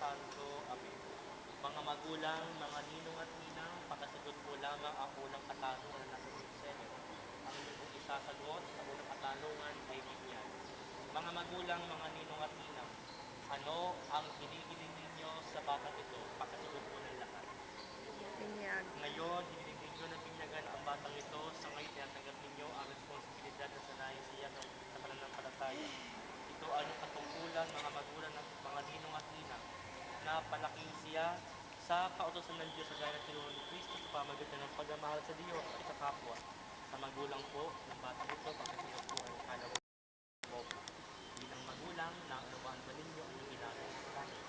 Santo. Amen. Mga magulang, mga ninong at ninang, pakasagot po lamang ang unang katanungan na nasa Senyo. Ang inyong pong isasagot sa unang katanungan ay ganyan. Mga magulang, mga ninong at ninang, ano ang hinihiling ninyo sa batang ito? Pakasagot po ng lahat. Binyag. Ngayon, hinihiling ninyo na binyagan ang batang ito. Sa ngayon, tinatanggap ninyo ang responsibilidad na sanayin siya sa pananampalataya. Ito ay ang katungkulan, mga magulang at mga ninong at ninang, na palakihin siya sa kautosan ng Diyos sa gaya ng tinuro ni Kristo sa pamamagitan ng pagmamahal sa Diyos at sa kapwa. Sa magulang po ng batang ito, pagkasunod po ang kalawang po. Bilang magulang, naunawaan ba ninyo ang inyong ginagawa sa langit?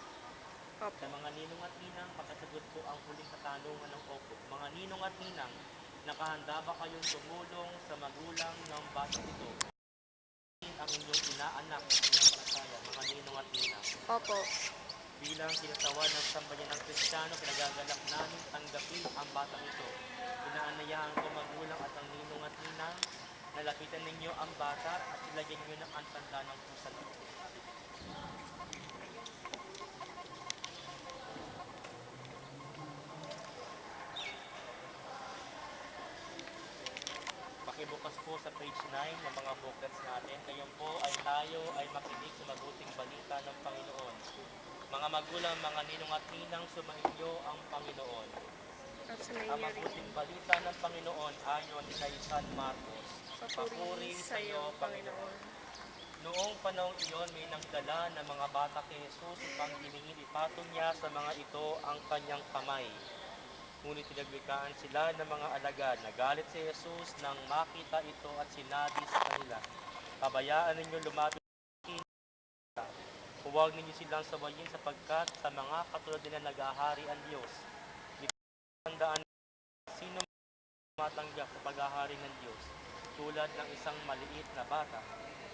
Opo. Sa mga ninong at ninang, pagkasagot po ang huling katanungan ng opo. Mga ninong at ninang, nakahanda ba kayong tumulong sa magulang ng batang ito? Ang inyong inaanak ng palataya, mga ninong at ninang. Opo. Bilang sinatawan ng sambayan ng Kristiyano, pinagagalak namin tanggapin ang batang ito. Inaanayahan ko magulang at ang ninong at ninang, nalapitan ninyo ang bata at ilagyan nyo ng antanda ng pusa loob. Pakibukas po sa page 9 ng mga booklets natin. Ngayon po ay tayo ay makinig sa mabuting balita ng Panginoon. Mga magulang, mga ninong at ninang, sumainyo ang Panginoon. At Ang sumainyo rin. mabuting balita ng Panginoon ayon kay San Marcos. Papuri sa iyo, Panginoon. Noong panahon iyon, may nagdala ng mga bata kay Jesus upang hiningin ipatong niya sa mga ito ang kanyang kamay. Ngunit tinagwikaan sila ng mga alagad. Nagalit si Jesus nang makita ito at sinabi sa kanila, pabayaan ninyo lumapit. Huwag ninyo silang sabayin sapagkat sa mga katulad nila nag-ahari ang Diyos. Tandaan sino matanggap sa pag-ahari ng Diyos tulad ng isang maliit na bata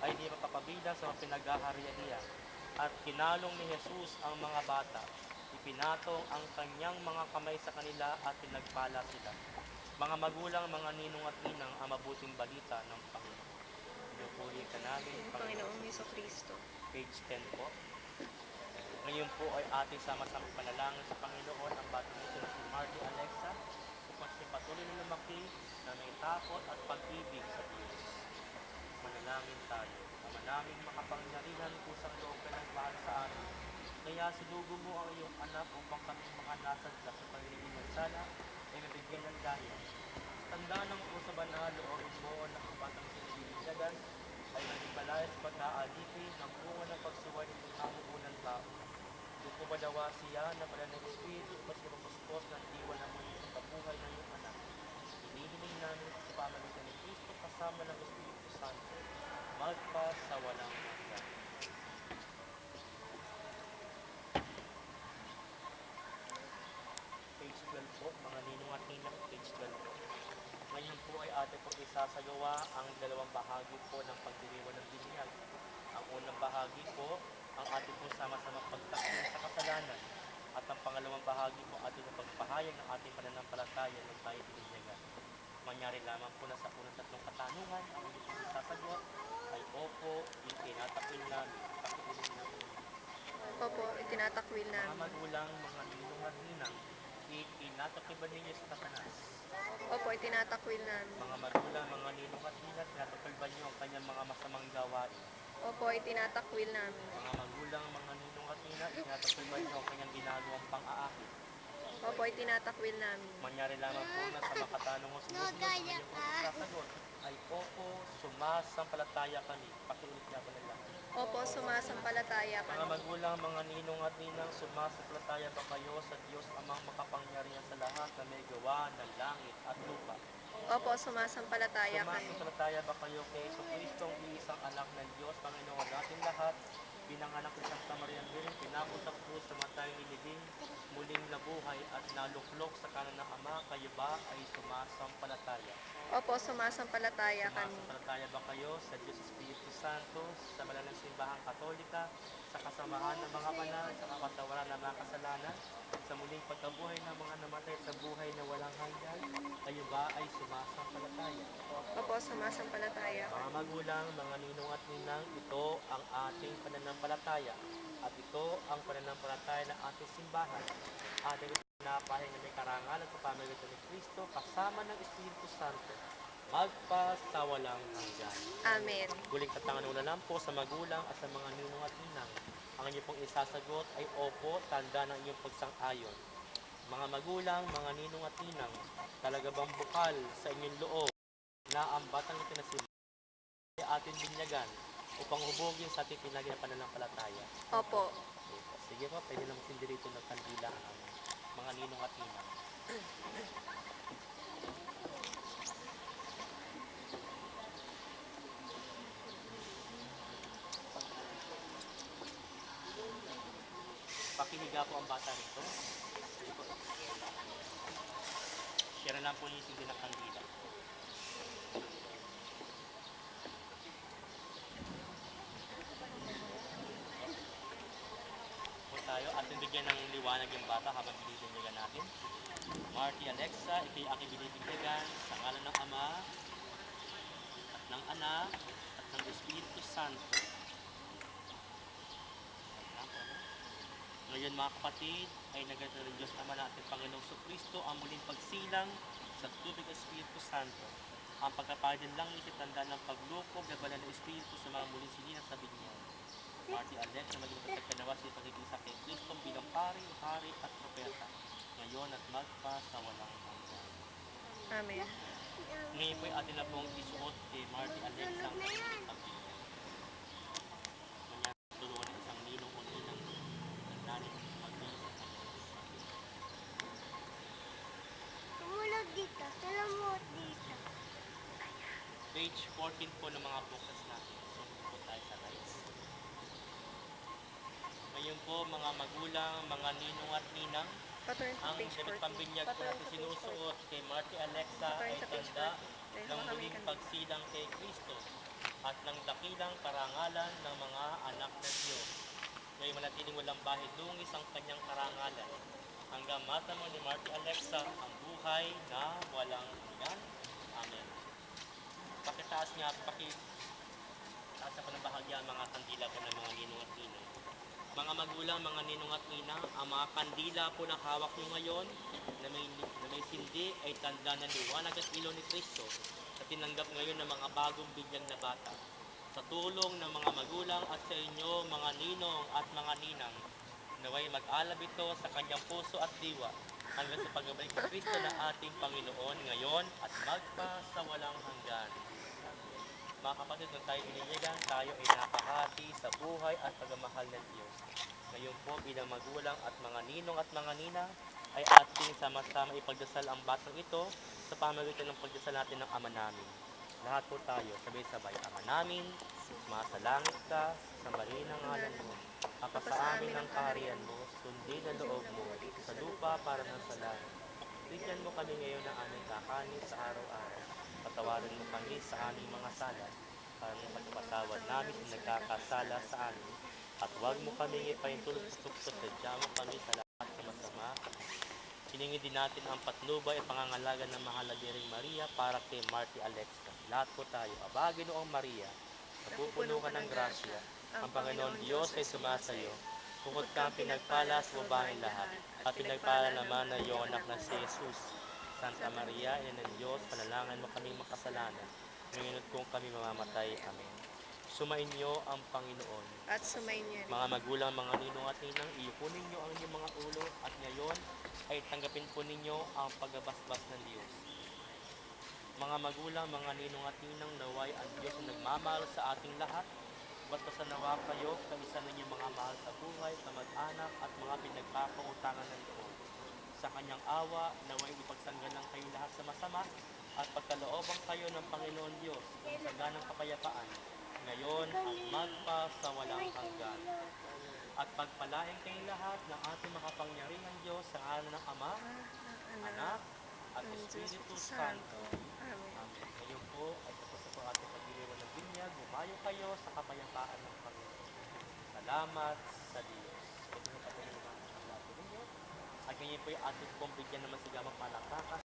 ay di mapapabilang sa mga pinag-aharian niya. At kinalong ni Jesus ang mga bata. Ipinatong ang kanyang mga kamay sa kanila at pinagpala sila. Mga magulang, mga ninong at ninang, ang mabuting balita ng Panginoon. Pinupuri ka namin, Panginoong Jesucristo. Page 10 po. Ngayon po ay ating sama-sama panalangin sa Panginoon ang batang ito na si Marty Alexa upang siya patuloy na lumaki na may takot at pag-ibig sa Diyos. Manalangin tayo. Ama naming makapangyarihan, kusang loob ka ng mahal sa amin. Kaya sinugo mo ang iyong anak upang kami mga nasadla sa pagiging sana ay mabigyan ng dahil. Tandaan ng po sa banal, loobin mo na ang batang sinibigyagan ay maging malaya sa pag-aalipin ng bunga ng pagsuway ng pagkamuunang tao. Kung kumadawa siya na pala ng Espiritu mas mapapuspos ng diwa ng muli sa kabuhay ng iyong anak. Hinihiling namin sa pamamagitan ni Kristo kasama ng Espiritu Santo, magpa sa walang hanggan. Page 12 po, mga ninong at ninang, page 12 po. Ngayon po ay ating pong isasagawa ang dalawang bahagi po ng pagdiriwang ng binyag. Ang unang bahagi po, ang ating pong sama-sama pagtakbo sa kasalanan. At ang pangalawang bahagi po, ating pagpahayag ng ating pananampalataya ng tayo bininyagan. Manyari lamang po na sa unang tatlong katanungan, ang inyong pong isasagot ay opo, itinatakwil namin, pakiulit namin. Opo, itinatakwil Mga namin. magulang, mga ninong at ninang, itinatakwil ba ninyo sa Satanas? Opo, itinatakwil namin. Mga magulang, mga ninong at ninang, tinatakwil ba niyo ang kanyang mga masamang gawain? Opo, itinatakwil namin. Mga magulang, mga ninong at ninang, tinatakwil ba niyo ang kanyang ginagawang pang-aakit? Opo, itinatakwil namin. Manyari lamang po na sa makatanong o sumunod ang inyong pong isasagot ay opo, sumasampalataya kami. Pakiulit nga ba ng lahat? Opo, sumasampalataya Mga kami. magulang, mga ninong at ninang, sumasampalataya ba kayo sa Diyos amang makapangyarihan sa lahat na may gawa ng langit at lupa? Opo, sumasampalataya kami. Sumasampalataya ba kayo kay Jesucristo, ang iisang anak ng Diyos, Panginoon natin lahat, pinanganak ni Santa Maria Virgen, pinako sa krus, namatay nilibing, muling nabuhay at naluklok sa kanan ng Ama, kayo ba ay sumasampalataya? Opo, sumasampalataya kami. Sumasampalataya ba kayo sa Diyos Espiritu Santo, sa banal na simbahang katolika, sa kasamahan ng mga banal, sa kapatawaran ng mga kasalanan, sa muling pagkabuhay ng mga namatay sa buhay na walang hanggan, kayo ba ay sumasampalataya? Opo, sumasampalataya Mga kami. magulang, mga ninong at ninang, ito ang ating pananampalataya. At ito ang pananampalataya ng ating simbahan. Ating pinapahin na may karangalan sa pamamagitan ni Kristo kasama ng Espiritu Santo magpasawalang hanggan. Amen. Huling katanganunan lang po sa magulang at sa mga ninong at ninang. Ang inyong pong isasagot ay opo, tanda ng inyong pagsang-ayon. Mga magulang, mga ninong at ninang, talaga bang bukal sa inyong loob na ang batang ito na si ay ating binyagan upang hubogin sa ating pinagi na pananampalataya? Opo. Okay po. Sige po, pwede naman sindi rito ng kandila ang mga ninong at ninang. Pakihiga po ang bata rito. Sige po. Share lang po yung sindi ng kandila. Po tayo, ating bigyan ng liwanag yung bata habang binibinyagan natin. Marty Alexa, ito'y aking binibinyagan sa ngalan ng Ama, at ng Anak, at ng Espiritu Santo. Ngayon mga kapatid, ay naganda ng Diyos Ama natin Panginoong Kristo ang muling pagsilang sa tubig ng Espiritu Santo. Ang pagkapagin lang ititanda ng paglukob na banal ng Espiritu sa mga muling sinilang sa binyan. Marty Alexa, maging pagkanawa sa pagkikisa kay Kristo bilang pari, hari at propeta, ngayon at magpa sa walang hanggan. Amen. Ngayon po ay atin na pong isuot kay Marty Alexa ang kanyang pagkikisa. Kanya tulungan ng isang ninong o ninang nanay magkikisa sa kanyang. Tumulog dito, tulungot dito. Page 14 po ng mga booklets natin. So, po tayo sa rights. Ngayon po, mga magulang, mga ninong at ninang, Paturn sa ang page damit 14. pambinyag po natin sinusuot kay Marty Alexa ay Paturn sa page tanda 14. ng muling pagsilang kay Kristo at ng dakilang karangalan ng mga anak ng Diyos. Ngayon manatiling walang bahid lungis ang kanyang karangalan hanggang matamo ni Marty Alexa ang buhay na walang hanggan. Amen. Pakitaas nga, pakitaas na panabahagya ang mga kandila po ng mga ninong at ninang. Mga magulang, mga ninong at ninang, ang mga kandila po na hawak nyo ngayon na may sindi ay tanda ng liwanag at ilaw ni Kristo na tinanggap ngayon ng mga bagong binyag na bata. Sa tulong ng mga magulang at sa inyo, mga ninong at mga ninang, naway mag-alab ito sa kanyang puso at diwa hanggang sa pagbabalik ni Kristo na ating Panginoon ngayon at magpa sa walang hanggan. Mga kapatid, nung tayo bininyagan, tayo ay nakahati sa buhay at pagmamahal ng Diyos. Ngayon po, bilang magulang at mga ninong at mga ninang, ay ating sama-sama ipagdasal ang batang ito sa pamamagitan ng pagdasal natin ng Ama namin. Lahat po tayo, sabay-sabay, Ama namin, sumasalangit ka, sambahin ang ngalan mo. Sa amin ang kaharian mo, sundin ang loob mo, sa lupa para ng sa langit. Bigyan mo kami ngayon ng aming kakanin sa araw-araw. Patawarin mo kami sa aming mga sala, para may pagpatawad namin sa nagkakasala sa amin. At huwag mo kami ipaintulog sa tukso, sadya mo kami sa lahat ng masama. Hiningi din natin ang patnubay at pangangalaga ng mahal na Birheng Maria para kay Marty Alexa. Lahat po tayo, Aba, Ginoong Maria, napupuno ka ng grasya. Ang Panginoon Diyos ay sumasayo. Bukod kang pinagpala sa babaeng lahat, at pinagpala naman na iyong anak na si Jesus. Santa Maria, Ina ng Diyos, panalangin mo kaming makasalanan, ngayon at kung kami mamamatay. Amen. Sumainyo ang Panginoon. At sumayin niyo rin. Mga magulang, mga ninong at ninang, iyukunin niyo ang inyong mga ulo at ngayon ay tanggapin po ninyo ang pagbabasbas ng Diyos. Mga magulang, mga ninong at ninang, naway ang Diyos na nagmamahal sa ating lahat. Basta nawa kayo sa isa ninyong mga mahal sa buhay, kamag-anak at mga pinagpapautangan ng loob. Sa kanyang awa, naway ipagsanggalang kayo lahat sa masama at pagkalooban kayo ng Panginoon Diyos ng saganang kapayapaan, ngayon at magpa sa walang hanggan. At pagpalain kayo lahat ng ating makapangyarihang Diyos sa ngalan ng Ama, Anak, at Espiritu Santo. Amen. Amen. Ngayon po ay tapos na po ating pagdiriwan ng binyag. Bumayo kayo sa kapayapaan ng Panginoon. Salamat sa Diyos. Ito yung patuloy na ang lahat ninyo. At ngayon po ay atin pong bigyan naman sigamang palakpakan